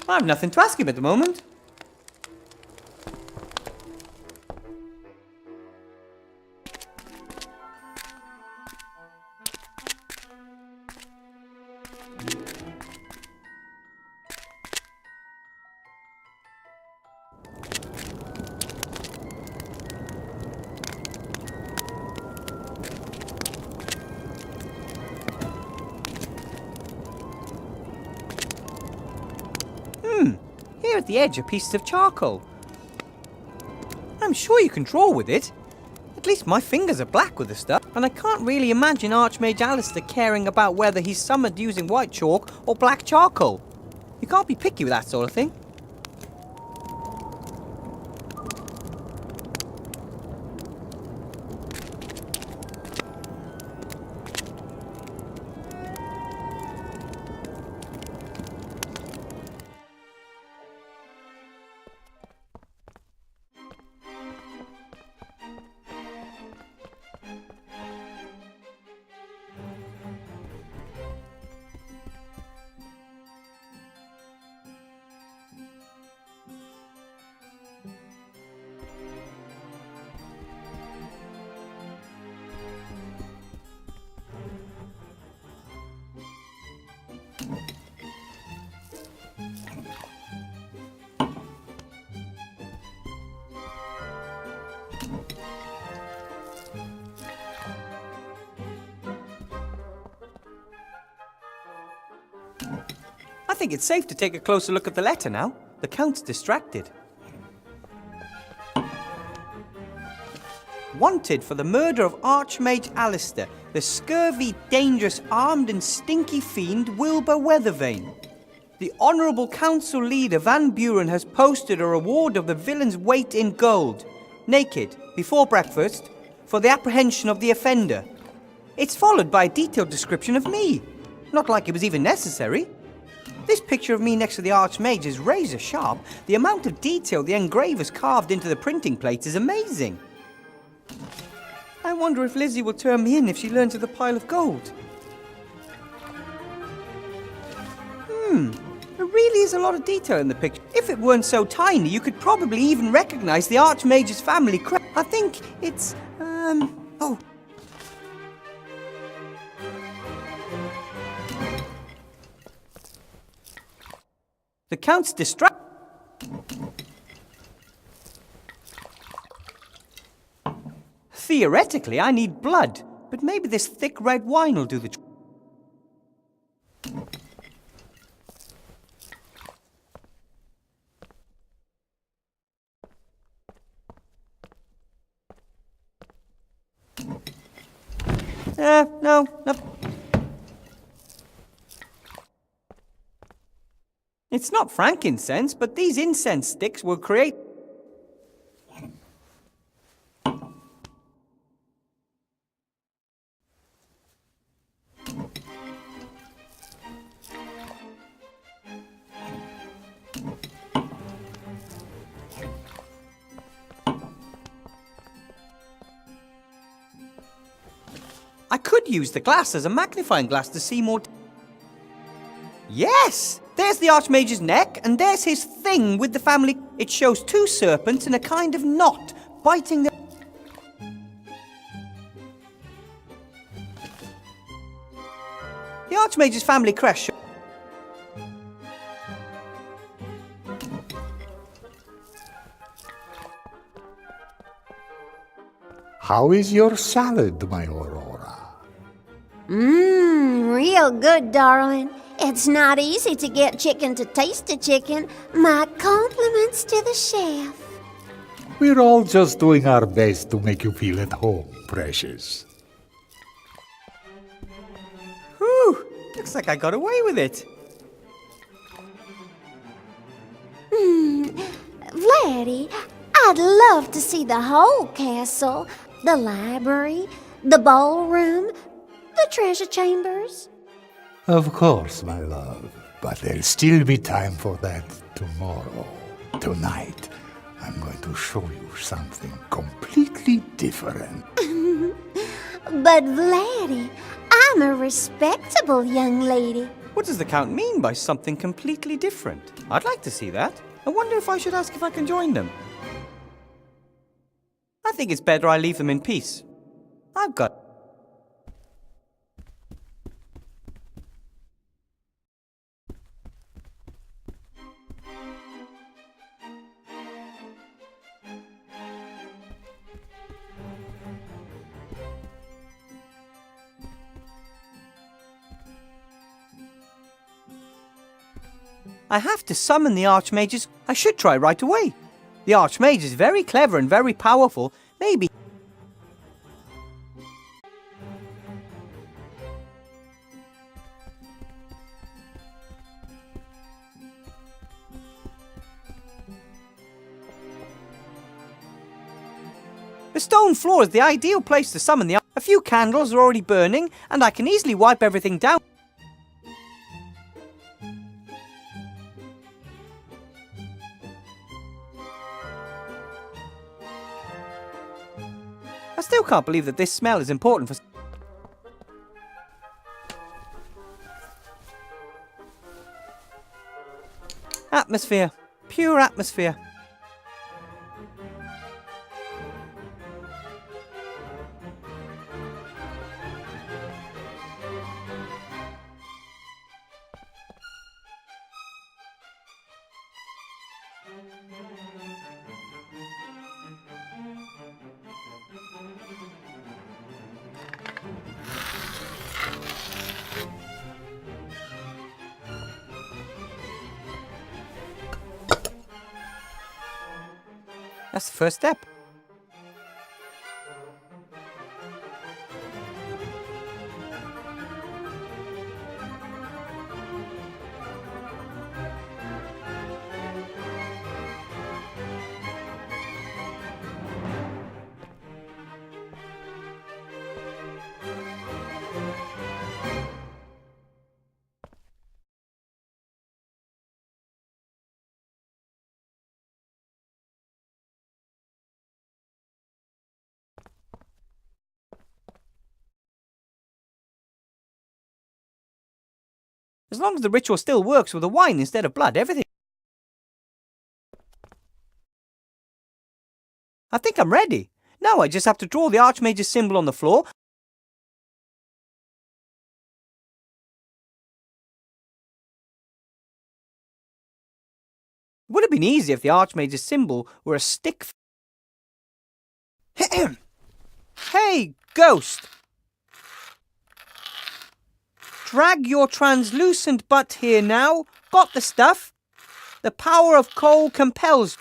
I have nothing to ask him at the moment. Here at the edge are pieces of charcoal. I'm sure you can draw with it. At least my fingers are black with the stuff, and I can't really imagine Archmage Alistair caring about whether he's summoned using white chalk or black charcoal. You can't be picky with that sort of thing. I think it's safe to take a closer look at the letter now. The Count's distracted. Wanted for the murder of Archmage Alistair, the scurvy, dangerous, armed and stinky fiend Wilbur Weathervane. The Honourable Council Leader Van Buren has posted a reward of the villain's weight in gold, naked, before breakfast, for the apprehension of the offender. It's followed by a detailed description of me. Not like it was even necessary. This picture of me next to the Archmage is razor sharp. The amount of detail the engravers carved into the printing plates is amazing. I wonder if Lizzie will turn me in if she learns of the pile of gold. There really is a lot of detail in the picture. If it weren't so tiny, you could probably even recognize the Archmage's family crest. I think it's, oh. The Count's distracted. Theoretically, I need blood, but maybe this thick red wine will do the trick. No. It's not frankincense, but these incense sticks will create... I could use the glass as a magnifying glass to see more... Yes! There's the Archmage's neck, and there's his thing with the family. It shows two serpents in a kind of knot, biting the... The Archmage's family crest... How is your salad, my Aurora? Real good, darling. It's not easy to get chicken to taste a chicken. My compliments to the chef. We're all just doing our best to make you feel at home, precious. Whew! Looks like I got away with it. Vladdy, I'd love to see the whole castle. The library, the ballroom, the treasure chambers. Of course, my love. But there'll still be time for that tomorrow. Tonight, I'm going to show you something completely different. But Vladdy, I'm a respectable young lady. What does the Count mean by something completely different? I'd like to see that. I wonder if I should ask if I can join them. I think it's better I leave them in peace. I've got... I have to summon the Archmages. I should try right away. The Archmage is very clever and very powerful. Maybe... The stone floor is the ideal place to summon the... A few candles are already burning, and I can easily wipe everything down. I still can't believe that this smell is important for... Atmosphere. Pure atmosphere. That's the first step. As long as the ritual still works with the wine instead of blood, everything... I think I'm ready. Now I just have to draw the Archmage's symbol on the floor. It would have been easier if the Archmage's symbol were a stick... Hey, ghost! Drag your translucent butt here now. Got the stuff? The power of coal compels...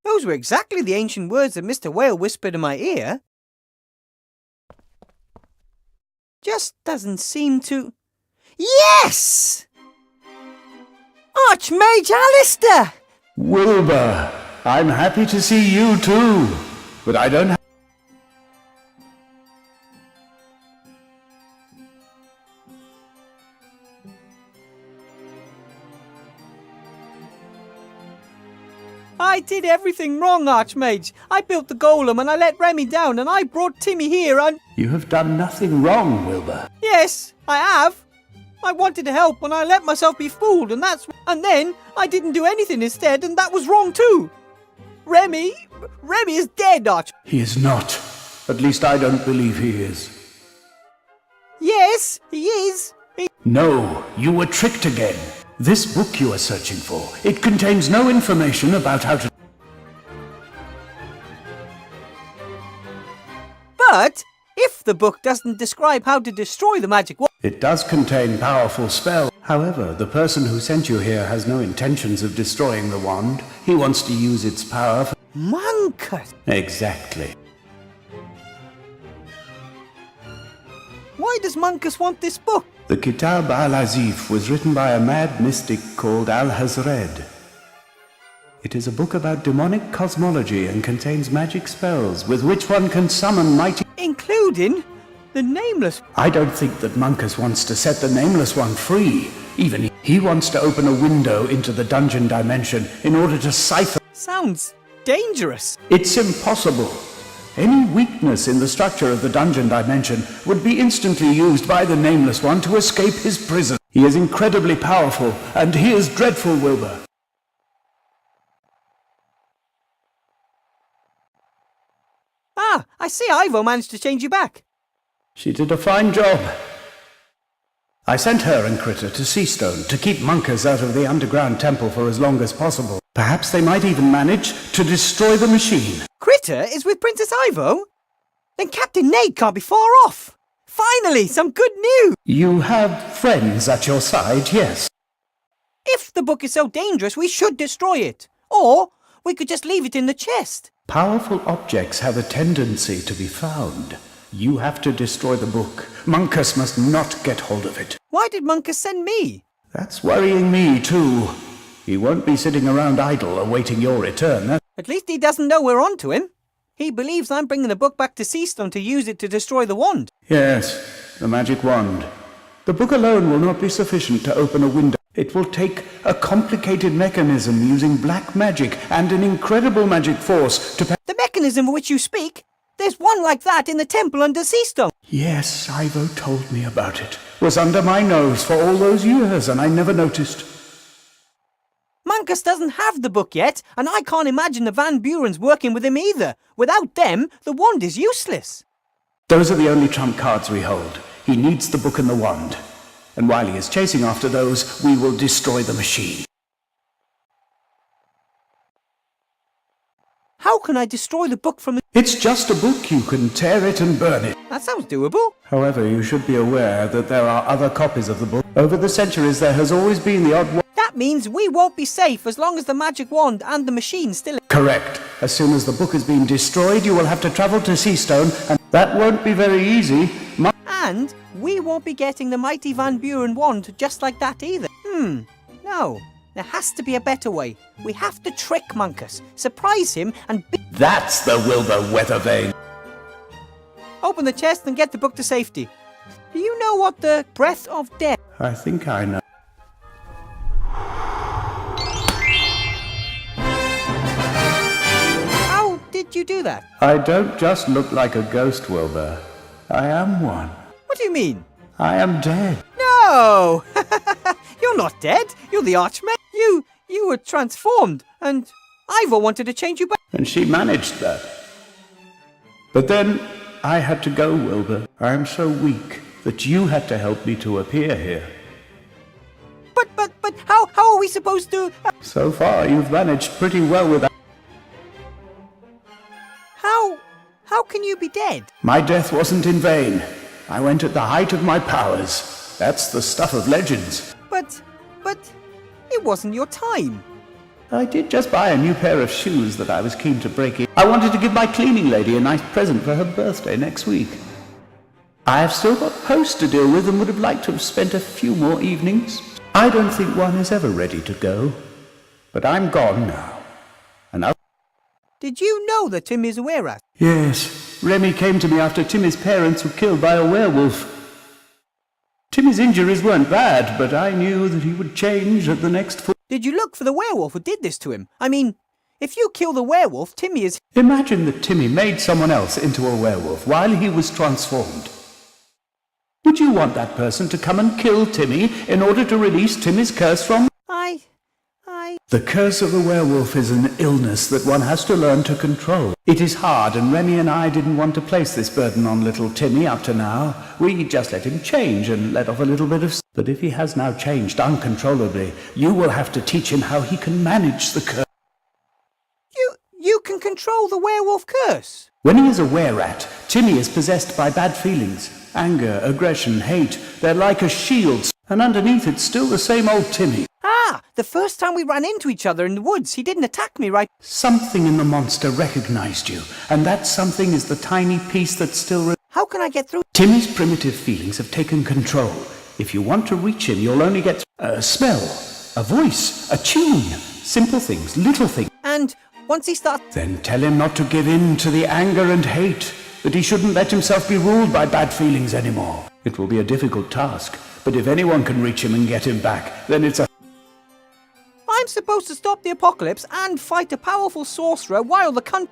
Those were exactly the ancient words that Mr. Whale whispered in my ear. Just doesn't seem to... Yes! Archmage Alistair! Wilbur, I'm happy to see you too, but I don't have... I did everything wrong, Archmage. I built the golem and I let Remy down and I brought Timmy here and... You have done nothing wrong, Wilbur. Yes, I have. I wanted to help and I let myself be fooled and that's... And then I didn't do anything instead and that was wrong too. Remy is dead, Arch... He is not. At least I don't believe he is. Yes, he is. No, you were tricked again. This book you are searching for, it contains no information about how to... But if the book doesn't describe how to destroy the magic wand... It does contain powerful spells. However, the person who sent you here has no intentions of destroying the wand. He wants to use its power for... Monkus! Exactly. Why does Monkus want this book? The Kitab al-Azif was written by a mad mystic called Al-Hazred. It is a book about demonic cosmology and contains magic spells with which one can summon mighty... Including the Nameless... I don't think that Monkus wants to set the Nameless One free. Even he wants to open a window into the dungeon dimension in order to cipher... Sounds dangerous. It's impossible. Any weakness in the structure of the dungeon dimension would be instantly used by the Nameless One to escape his prison. He is incredibly powerful, and he is dreadful, Wilbur. Ah, I see Ivo managed to change you back. She did a fine job. I sent her and Critter to Seastone to keep Monkus out of the underground temple for as long as possible. Perhaps they might even manage to destroy the machine. Critter is with Princess Ivo? Then Captain Nate can't be far off. Finally, some good news! You have friends at your side, yes. If the book is so dangerous, we should destroy it. Or we could just leave it in the chest. Powerful objects have a tendency to be found. You have to destroy the book. Monkus must not get hold of it. Why did Monkus send me? That's worrying me, too. He won't be sitting around idle awaiting your return. At least he doesn't know we're on to him. He believes I'm bringing the book back to Seastone to use it to destroy the wand. Yes, the magic wand. The book alone will not be sufficient to open a window. It will take a complicated mechanism using black magic and an incredible magic force to... The mechanism of which you speak? There's one like that in the temple under Seastone. Yes, Ivo told me about it. Was under my nose for all those years and I never noticed. Monkus doesn't have the book yet, and I can't imagine the Van Burens working with him either. Without them, the wand is useless. Those are the only trump cards we hold. He needs the book and the wand. And while he is chasing after those, we will destroy the machine. How can I destroy the book from... It's just a book. You can tear it and burn it. That sounds doable. However, you should be aware that there are other copies of the book. Over the centuries, there has always been the odd one. That means we won't be safe as long as the magic wand and the machine still... Correct. As soon as the book has been destroyed, you will have to travel to Seastone, and that won't be very easy. And we won't be getting the mighty Van Buren wand just like that either. No. There has to be a better way. We have to trick Monkus, surprise him, and... That's the Wilbur Weathervane. Open the chest and get the book to safety. Do you know what the Breath of Death... I think I know. How did you do that? I don't just look like a ghost, Wilbur. I am one. What do you mean? I am dead. No! You're not dead. You're the Archmage. You were transformed, and Ivo wanted to change you back. And she managed that. But then I had to go, Wilbur. I am so weak that you had to help me to appear here. But how are we supposed to... So far, you've managed pretty well with that. How can you be dead? My death wasn't in vain. I went at the height of my powers. That's the stuff of legends. But it wasn't your time. I did just buy a new pair of shoes that I was keen to break in. I wanted to give my cleaning lady a nice present for her birthday next week. I have still got post to deal with and would have liked to have spent a few more evenings. I don't think one is ever ready to go. But I'm gone now. And Did you know that Tim is a were-rat? Yes. Remy came to me after Timmy's parents were killed by a werewolf. Timmy's injuries weren't bad, but I knew that he would change at the next full... Did you look for the werewolf who did this to him? I mean, if you kill the werewolf, Timmy is... Imagine that Timmy made someone else into a werewolf while he was transformed. Would you want that person to come and kill Timmy in order to release Timmy's curse from... The curse of the werewolf is an illness that one has to learn to control. It is hard, and Remy and I didn't want to place this burden on little Timmy up to now. We just let him change and let off a little bit of... But if he has now changed uncontrollably, you will have to teach him how he can manage the curse. You can control the werewolf curse? When he is a were-rat, Timmy is possessed by bad feelings. Anger, aggression, hate. They're like a shield, and underneath it's still the same old Timmy. The first time we ran into each other in the woods, he didn't attack me, right? Something in the monster recognized you, and that something is the tiny piece that still... How can I get through? Timmy's primitive feelings have taken control. If you want to reach him, you'll only get a smell, a voice, a tune, simple things, little things. And once he starts... Then tell him not to give in to the anger and hate, that he shouldn't let himself be ruled by bad feelings anymore. It will be a difficult task, but if anyone can reach him and get him back, then it's a... I'm supposed to stop the apocalypse and fight a powerful sorcerer while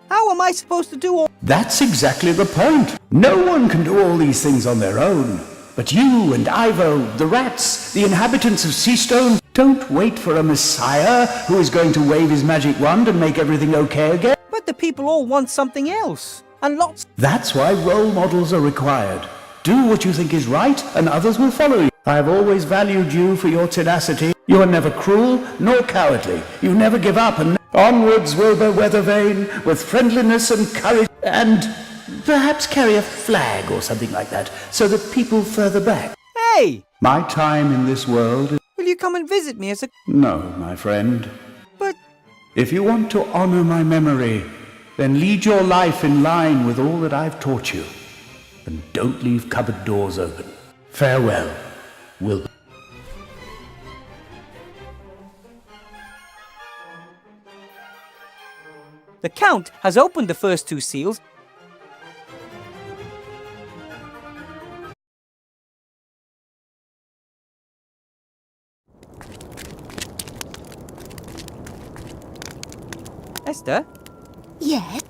How am I supposed to do all... That's exactly the point. No one can do all these things on their own. But you and Ivo, the rats, the inhabitants of Seastone, don't wait for a messiah who is going to wave his magic wand and make everything okay again. But the people all want something else. And lots... That's why role models are required. Do what you think is right, and others will follow you. I've always valued you for your tenacity. You are never cruel nor cowardly. You never give up, and onwards, Wilbur Weathervane, with friendliness and courage, and perhaps carry a flag or something like that, so that people further back. Hey! My time in this world is... Will you come and visit me as a... No, my friend. But... If you want to honor my memory, then lead your life in line with all that I've taught you. And don't leave cupboard doors open. Farewell, Wilbur. The Count has opened the first two seals. Esther? Yes?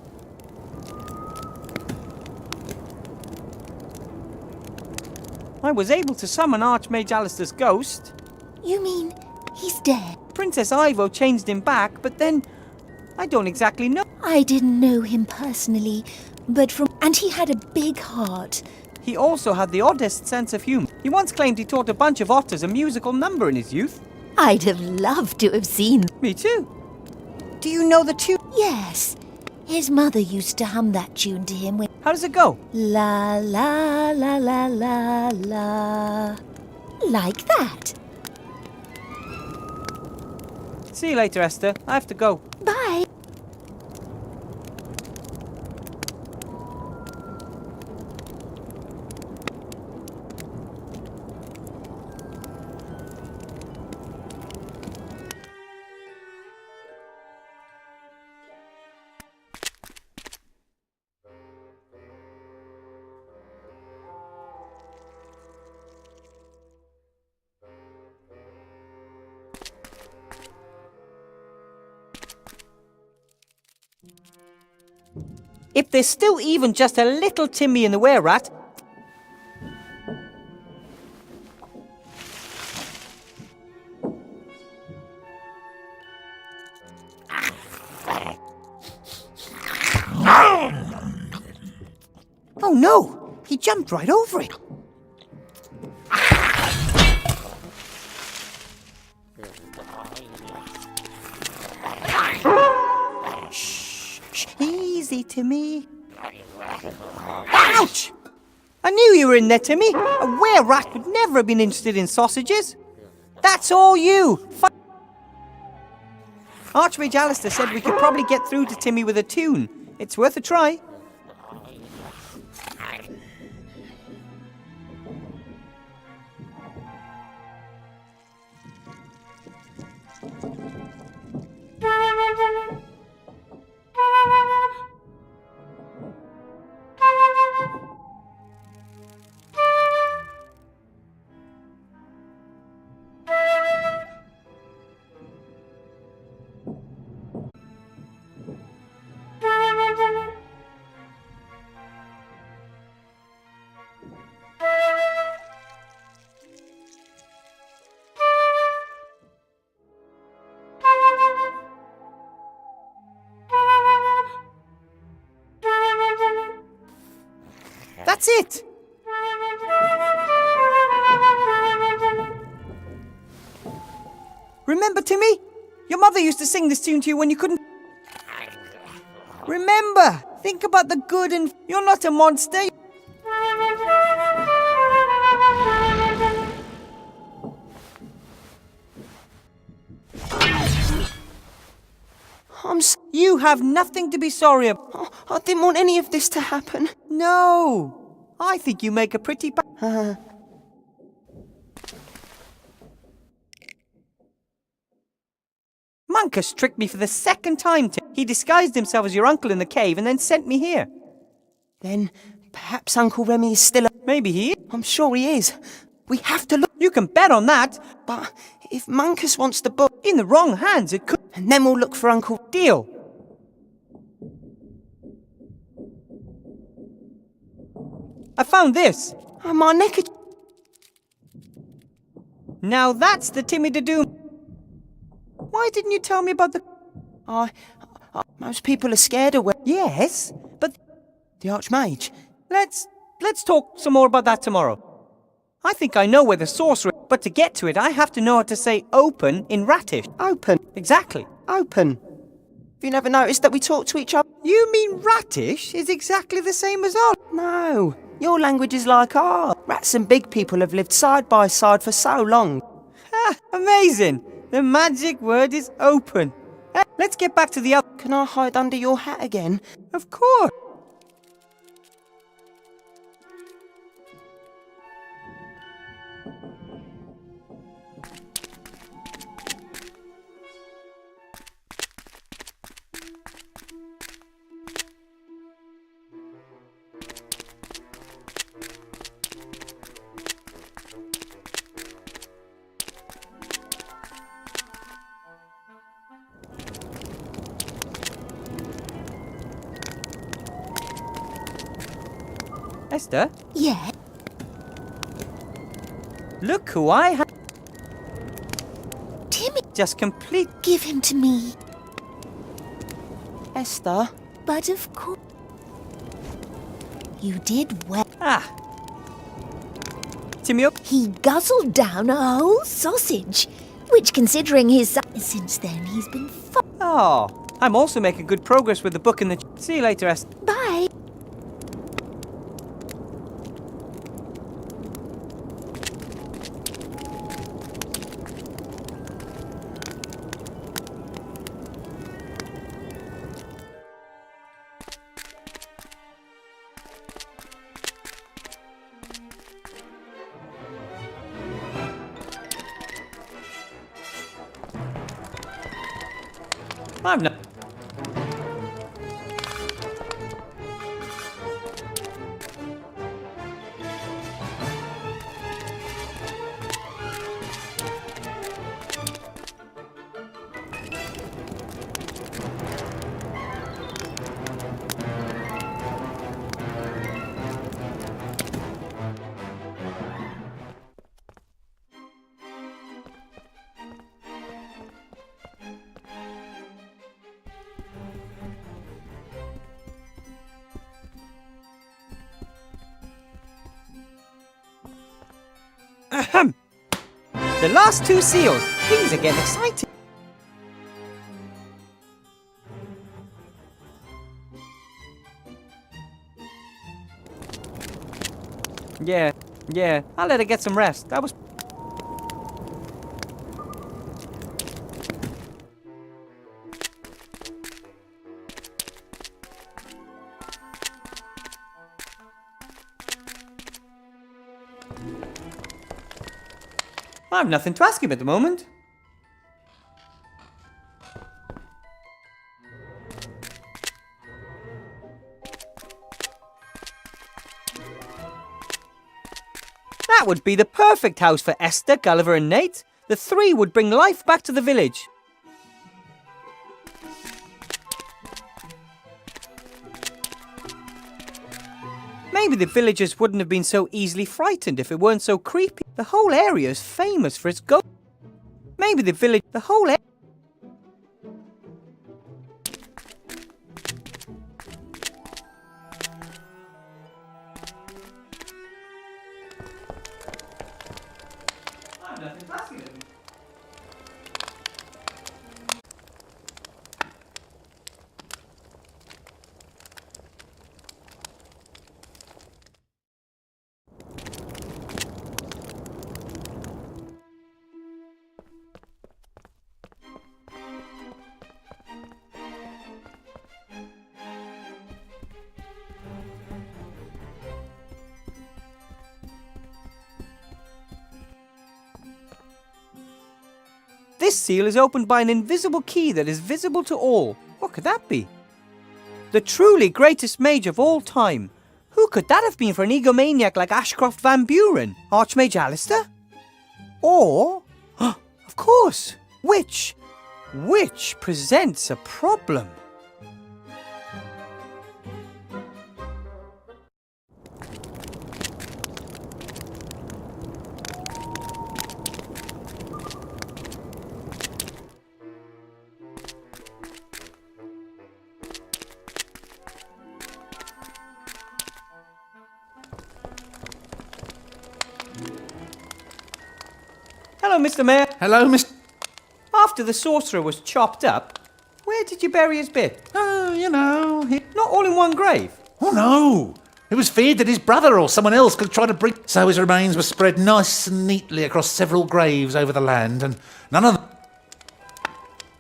I was able to summon Archmage Alistair's ghost. You mean he's dead? Princess Ivo changed him back, but then... I don't exactly know. I didn't know him personally, but from... And he had a big heart. He also had the oddest sense of humour. He once claimed he taught a bunch of otters a musical number in his youth. I'd have loved to have seen. Me too. Do you know the tune? Yes. His mother used to hum that tune to him when... How does it go? La la la la la la. Like that. See you later, Esther. I have to go. Bye. If there's still even just a little Timmy in the were-rat... Oh no! He jumped right over it. Easy, Timmy. Ouch! I knew you were in there, Timmy. A were-rat would never have been interested in sausages. That's all you. Archmage Alistair said we could probably get through to Timmy with a tune. It's worth a try. That's it! Remember, Timmy? Your mother used to sing this tune to you when you couldn't... Remember! Think about the good and... You're not a monster. You have nothing to be sorry about. Oh, I didn't want any of this to happen. No! I think you make a pretty... Munkus tricked me for the second time. He disguised himself as your uncle in the cave and then sent me here. Then perhaps Uncle Remy is still... Maybe he is. I'm sure he is. We have to look. You can bet on that. But If Munkus wants the book, In the wrong hands, it could... and then we'll look for Uncle... Deal. I found this. Oh, my neck... Now that's the Timmy the Doom. Why didn't you tell me about the... Most people are scared of... Yes, but The Archmage. let's talk some more about that tomorrow. I think I know where the sorcerer is, but to get to it, I have to know how to say open in Rattish. Open. Exactly. Open. Have you never noticed that we talk to each other? You mean Rattish is exactly the same as ours? No. Your language is like ours. Rats and big people have lived side by side for so long. Ha! Amazing! The magic word is open. Let's get back to the other... Can I hide under your hat again? Of course. Esther, Yeah? look who I have Timmy, just complete... give him to me. Esther? But of course... You did well. Ah. Timmy up. He guzzled down a whole sausage, which, considering his size since then, he's been Oh, I'm also making good progress with the book in the... See you later, Esther. Bye. I'm not... Ahem. The last two seals. Things are getting exciting. Yeah. I'll let her get some rest. That was... I have nothing to ask him at the moment. That would be the perfect house for Esther, Gulliver and Nate. The three would bring life back to the village. Maybe the villagers wouldn't have been so easily frightened if it weren't so creepy. The whole area is famous for its ghosts. Maybe the village... The whole area... This seal is opened by an invisible key that is visible to all. What could that be? The truly greatest mage of all time. Who could that have been for an egomaniac like Ashcroft Van Buren? Archmage Alistair? Or... a Of course. Which presents a problem. Hello, Mr. Mayor. Hello, Mr. After the sorcerer was chopped up, where did you bury his bit? Oh, you know, Not all in one grave. Oh, no. It was feared that his brother or someone else could try to bring... So his remains were spread nice and neatly across several graves over the land, and none of them...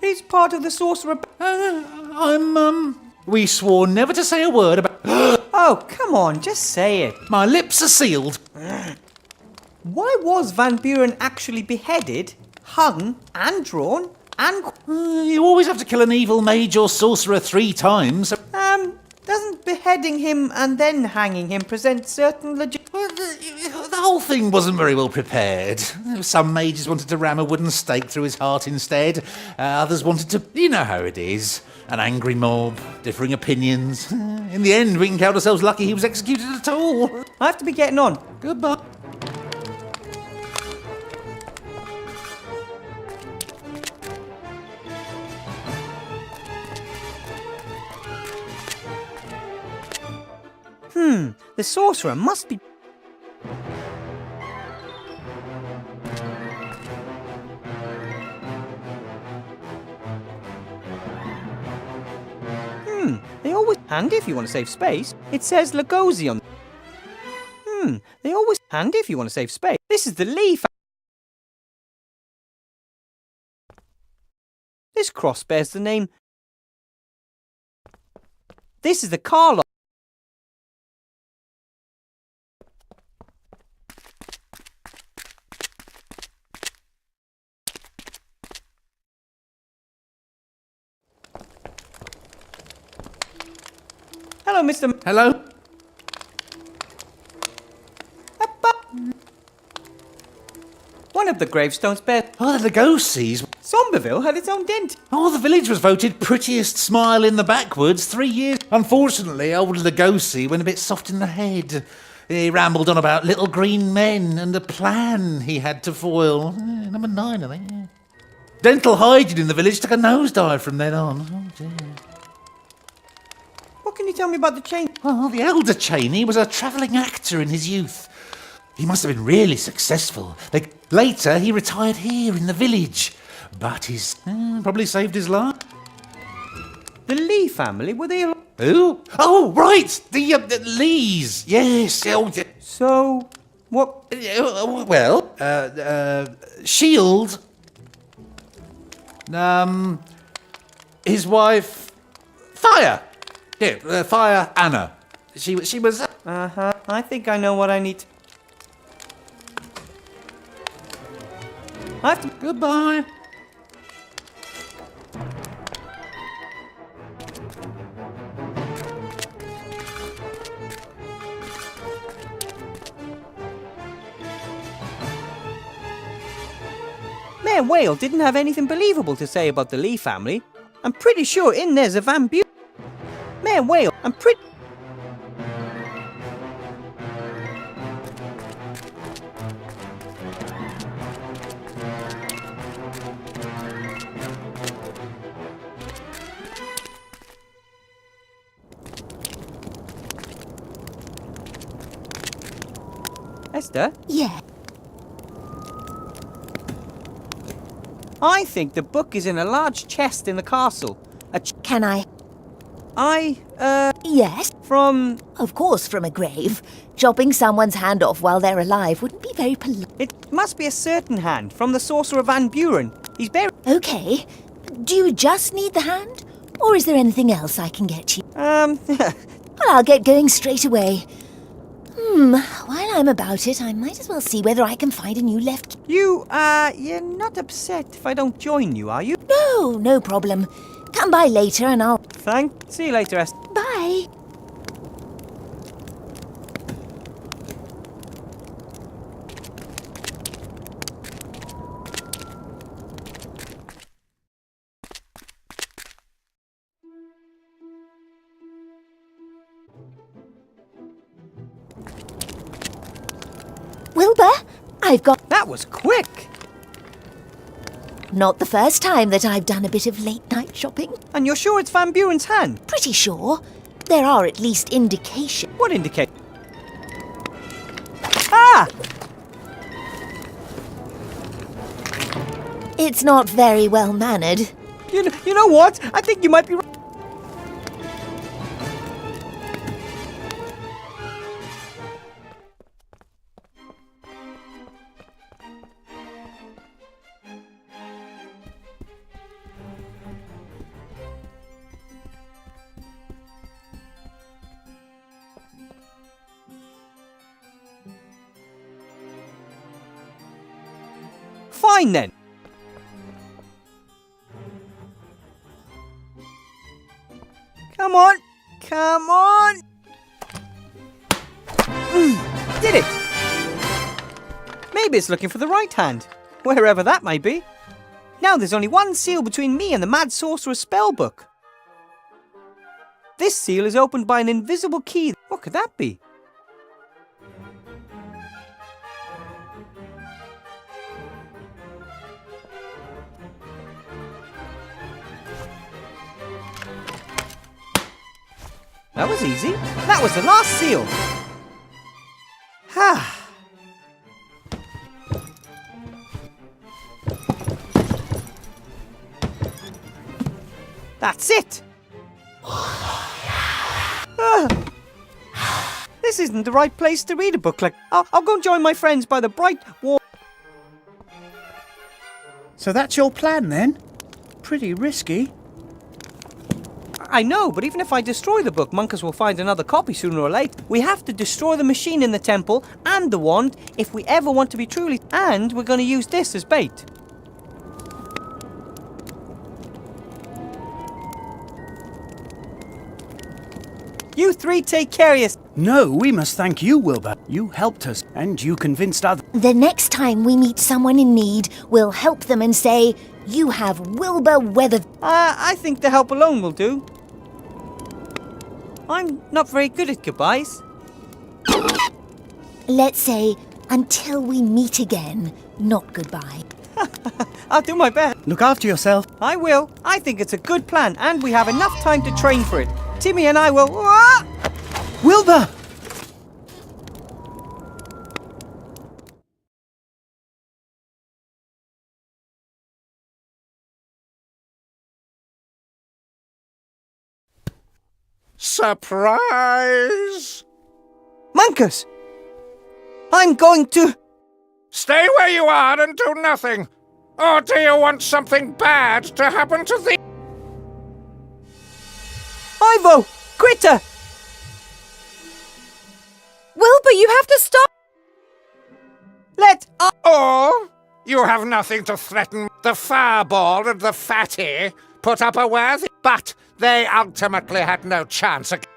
He's part of the sorcerer... We swore never to say a word about... Oh, come on, just say it. My lips are sealed. Why was Van Buren actually beheaded, hung, and drawn, and... You always have to kill an evil mage or sorcerer 3 times. Doesn't beheading him and then hanging him present certain Well, the whole thing wasn't very well prepared. Some mages wanted to ram a wooden stake through his heart instead. Others wanted to... You know how it is. An angry mob, differing opinions. In the end, we can count ourselves lucky he was executed at all. I have to be getting on. Goodbye. The sorcerer must be... They always... Handy if you want to save space. It says Lugosi on... They always... Handy if you want to save space. This is the leaf. This cross bears the name... This is the Carlo. Hello, Mr. Hello? One of the gravestones bears... Oh, the Lugosi's. Somberville had its own dent. Oh, the village was voted prettiest smile in the backwoods 3 years. Unfortunately, old Lugosi went a bit soft in the head. He rambled on about little green men and a plan he had to foil. Number 9, I think. Yeah. Dental hygiene in the village took a nosedive from then on. Oh, dear. What can you tell me about the chain? Well, the elder Cheney was a travelling actor in his youth. He must have been really successful. Later, he retired here in the village. But he's probably saved his life. The Lee family, were they... Who? Oh, right! The Lees. Yes. Oh, So, what... Shield. His wife... Fire. Yeah, Fire Anna. She was... Uh-huh. I think I know what I need to... I have to... Goodbye. Mayor Whale didn't have anything believable to say about the Lee family. I'm pretty sure in there's a Van Buren. Mayor Whale, I'm pretty... Esther? Yeah. I think the book is in a large chest in the castle. Can I? Yes? From... Of course, from a grave. Chopping someone's hand off while they're alive wouldn't be very polite. It must be a certain hand, from the sorcerer Van Buren. He's buried... Okay. Do you just need the hand? Or is there anything else I can get you? Well, I'll get going straight away. While I'm about it, I might as well see whether I can find a new left... You're not upset if I don't join you, are you? No, no problem. Come by later and I'll... See you later, Esther. Bye. Wilbur, I've got... That was quick. Not the first time that I've done a bit of late-night shopping. And you're sure it's Van Buren's hand? Pretty sure. There are at least indications. What indicate? Ah! It's not very well-mannered. You know what? I think you might be right. Fine then. Come on. Come on. Did it. Maybe it's looking for the right hand, wherever that may be. Now there's only one seal between me and the Mad Sorcerer's spellbook. This seal is opened by an invisible key. What could that be? That was easy. That was the last seal. Ha! That's it. This isn't the right place to read a book like... I'll go and join my friends by the bright wall. So that's your plan then? Pretty risky. I know, but even if I destroy the book, Monkus will find another copy sooner or later. We have to destroy the machine in the temple and the wand if we ever want to be truly... And we're going to use this as bait. You three take care of yourselves. No, we must thank you, Wilbur. You helped us, and you convinced others. The next time we meet someone in need, we'll help them and say, "You have Wilbur weathered." I think the help alone will do. I'm not very good at goodbyes. Let's say, until we meet again, not goodbye. I'll do my best. Look after yourself. I will. I think it's a good plan, and we have enough time to train for it. Timmy and I will... Ah! Wilbur! Surprise! Monkus! I'm going to... Stay where you are and do nothing. Or do you want something bad to happen to thee? Ivo! Critter! Wilbur, you have to stop! Let... Or you have nothing to threaten. The Fireball and the Fatty put up a worthy... But they ultimately had no chance against...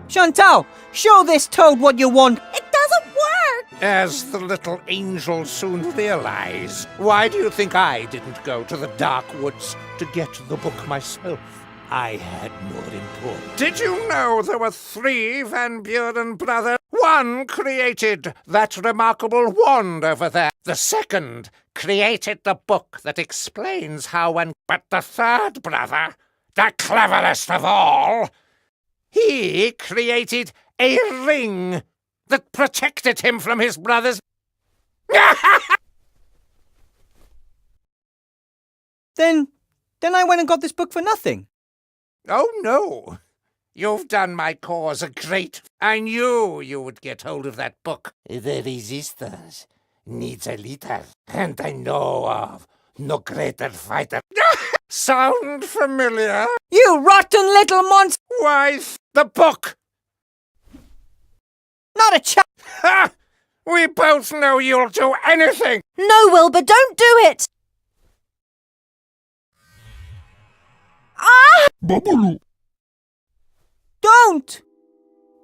Chantal, show this toad what you want. It doesn't work! As the little angel soon realized. Why do you think I didn't go to the dark woods to get the book myself? I had more important. Did you know there were 3 Van Buren brothers? One created that remarkable wand over there. The second created the book that explains how when... But the third brother, the cleverest of all, he created a ring that protected him from his brothers. Then I went and got this book for nothing. Oh, no. You've done my cause a great... I knew you would get hold of that book. The resistance needs a leader, and I know of no greater fighter. Sound familiar? You rotten little monster! Why, the book! Not a chance! Ha! We both know you'll do anything! No, Wilbur, don't do it! Ah! Don't!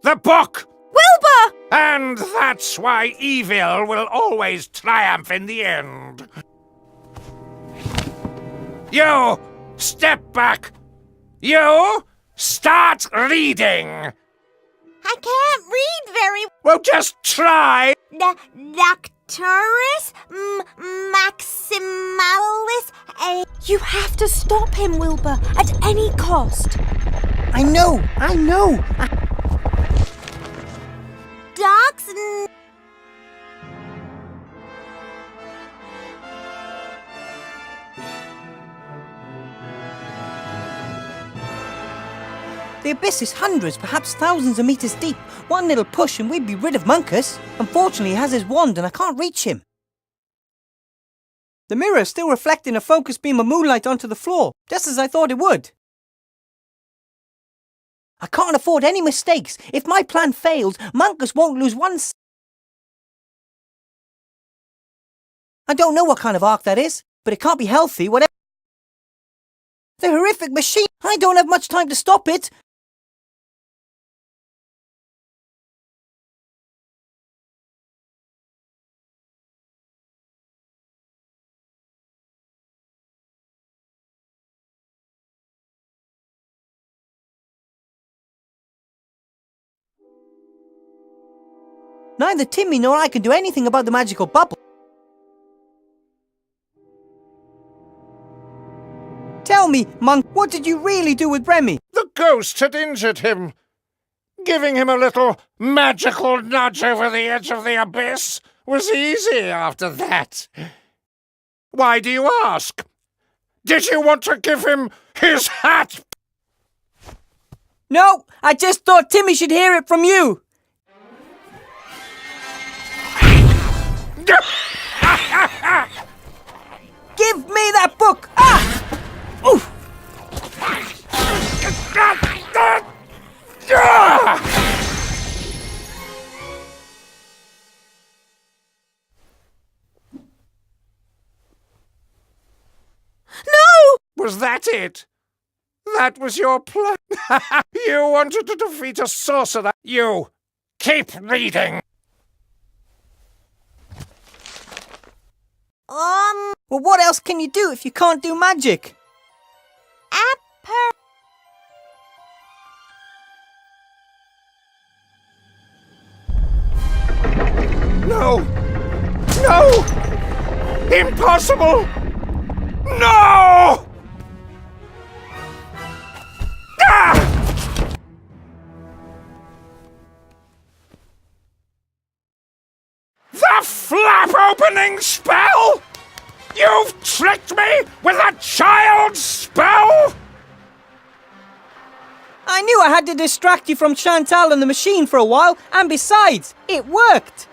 The book! Wilbur! And that's why evil will always triumph in the end. You! Step back! You! Start reading! I can't read very Well, just try! Doctorus Maximalis You have to stop him, Wilbur, at any cost. I know! Docs The abyss is hundreds, perhaps thousands of meters deep. One little push and we'd be rid of Munkus. Unfortunately, he has his wand and I can't reach him. The mirror is still reflecting a focus beam of moonlight onto the floor, just as I thought it would. I can't afford any mistakes. If my plan fails, Munkus won't lose one I don't know what kind of arc that is, but it can't be healthy, whatever. The horrific machine! I don't have much time to stop it! Neither Timmy nor I can do anything about the magical bubble. Tell me, Monk, what did you really do with Remy? The ghost had injured him. Giving him a little magical nudge over the edge of the abyss was easy after that. Why do you ask? Did you want to give him his hat? No, I just thought Timmy should hear it from you. Give me that book! Ah! Oof! No! Was that it? That was your plan? You wanted to defeat a sorcerer. You keep reading. Well, what else can you do if you can't do magic? No! No! Impossible! No! Ah! The flap opening spell? You've tricked me with a child's spell? I knew I had to distract you from Chantal and the machine for a while, and besides, it worked!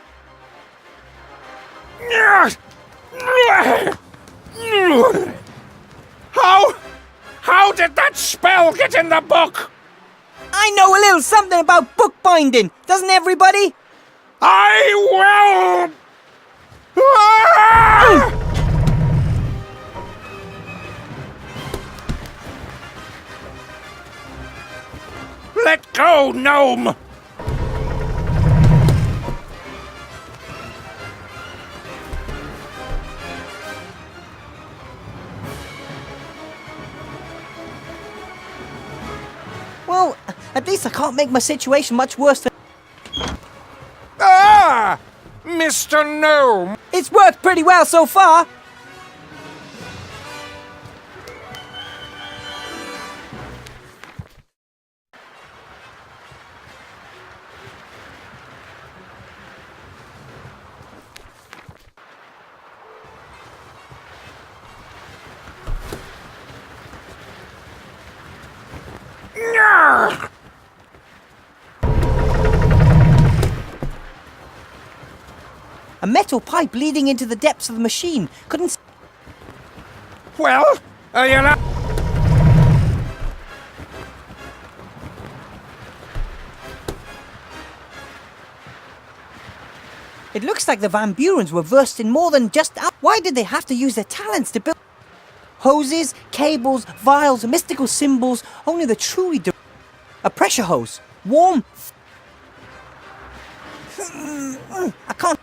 How did that spell get in the book? I know a little something about bookbinding, doesn't everybody? I will! Ah! Let go, gnome! Well, at least I can't make my situation much worse than... Ah! Mr. Gnome! It's worked pretty well so far! A metal pipe leading into the depths of the machine. Couldn't... Well, are you not... It looks like the Van Burens were versed in more than just... Why did they have to use their talents to build... Hoses, cables, vials, mystical symbols. Only the truly... A pressure hose. Warm... I can't...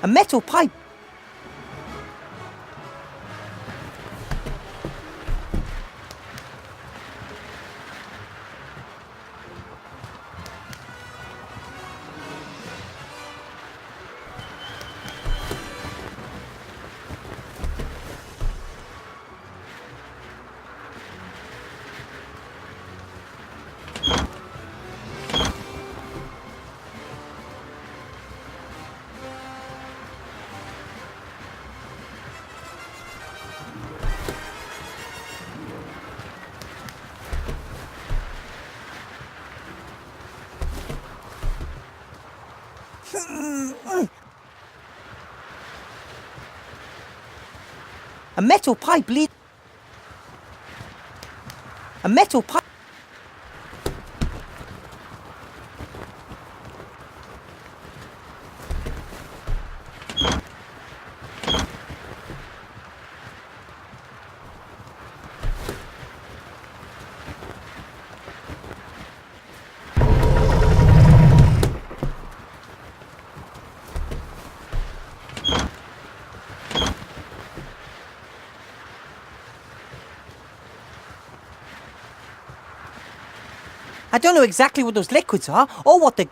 A metal pipe. A metal pipe lead... A metal pipe... I don't know exactly what those liquids are, or what they...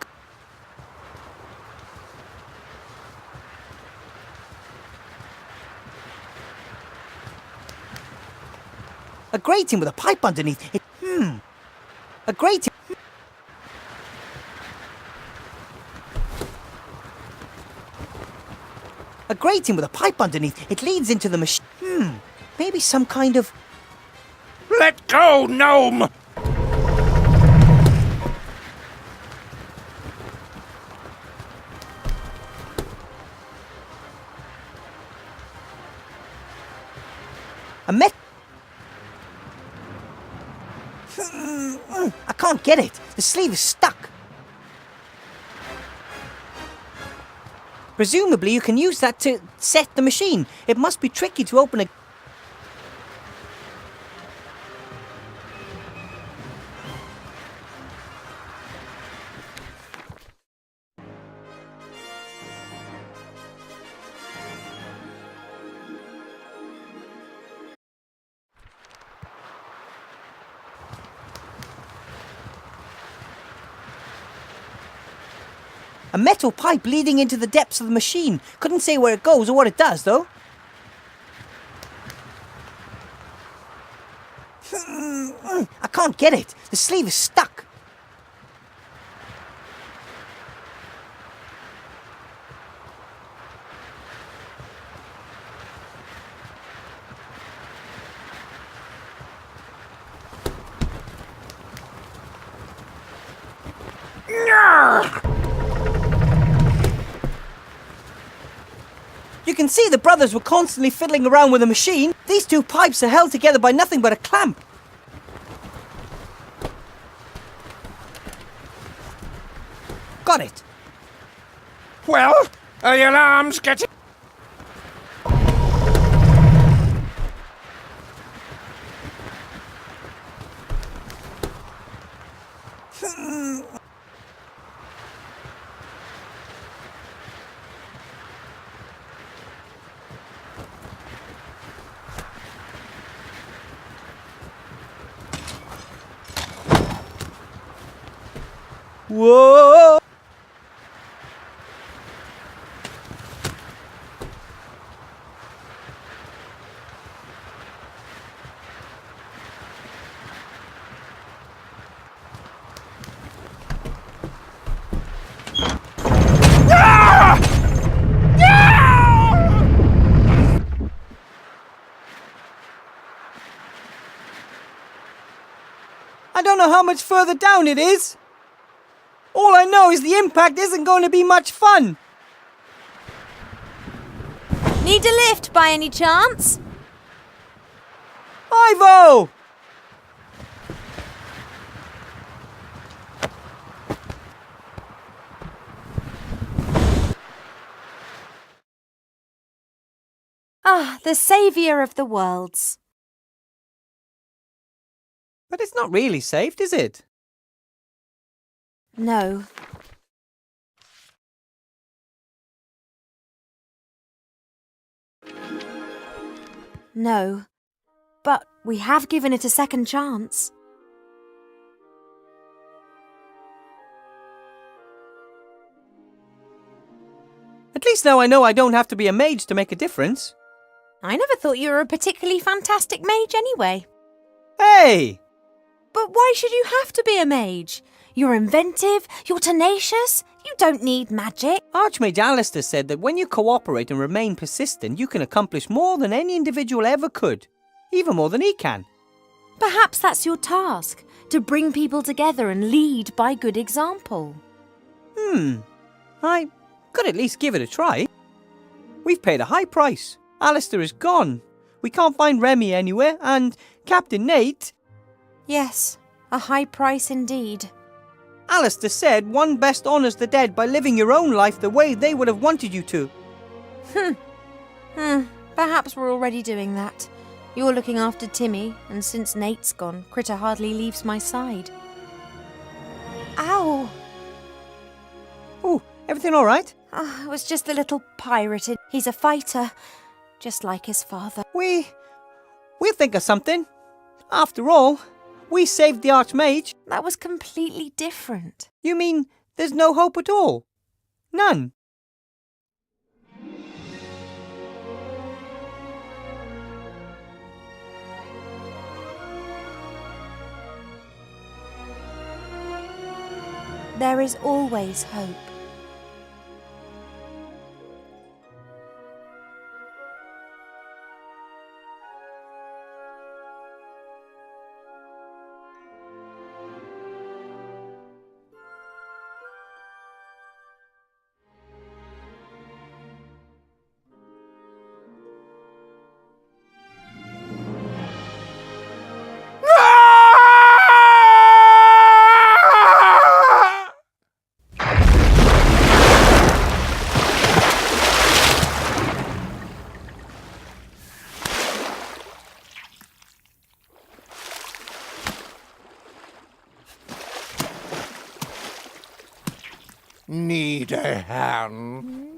A grating with a pipe underneath it. A grating... A grating with a pipe underneath. It leads into the machine. Maybe some kind of... Let go, gnome! A met... I can't get it. The sleeve is stuck. Presumably you can use that to set the machine. It must be tricky to open a... A metal pipe leading into the depths of the machine. Couldn't say where it goes or what it does, though. I can't get it. The sleeve is stuck. You can see the brothers were constantly fiddling around with the machine. These two pipes are held together by nothing but a clamp. Got it. Well, are the alarms getting... Whoa! I don't know how much further down it is. All I know is the impact isn't going to be much fun. Need a lift by any chance? Ivo! Ah, the saviour of the worlds. But it's not really saved, is it? No. No. But we have given it a second chance. At least now I know I don't have to be a mage to make a difference. I never thought you were a particularly fantastic mage anyway. Hey! But why should you have to be a mage? You're inventive, you're tenacious, you don't need magic. Archmage Alistair said that when you cooperate and remain persistent, you can accomplish more than any individual ever could. Even more than he can. Perhaps that's your task, to bring people together and lead by good example. I could at least give it a try. We've paid a high price. Alistair is gone. We can't find Remy anywhere, and Captain Nate... Yes, a high price indeed. Alistair said one best honours the dead by living your own life the way they would have wanted you to. Perhaps we're already doing that. You're looking after Timmy, and since Nate's gone, Critter hardly leaves my side. Ow! Oh, everything all right? It was just the little pirate. He's a fighter, just like his father. We'll think of something. After all, we saved the Archmage. That was completely different. You mean there's no hope at all? None? There is always hope. Need a hand?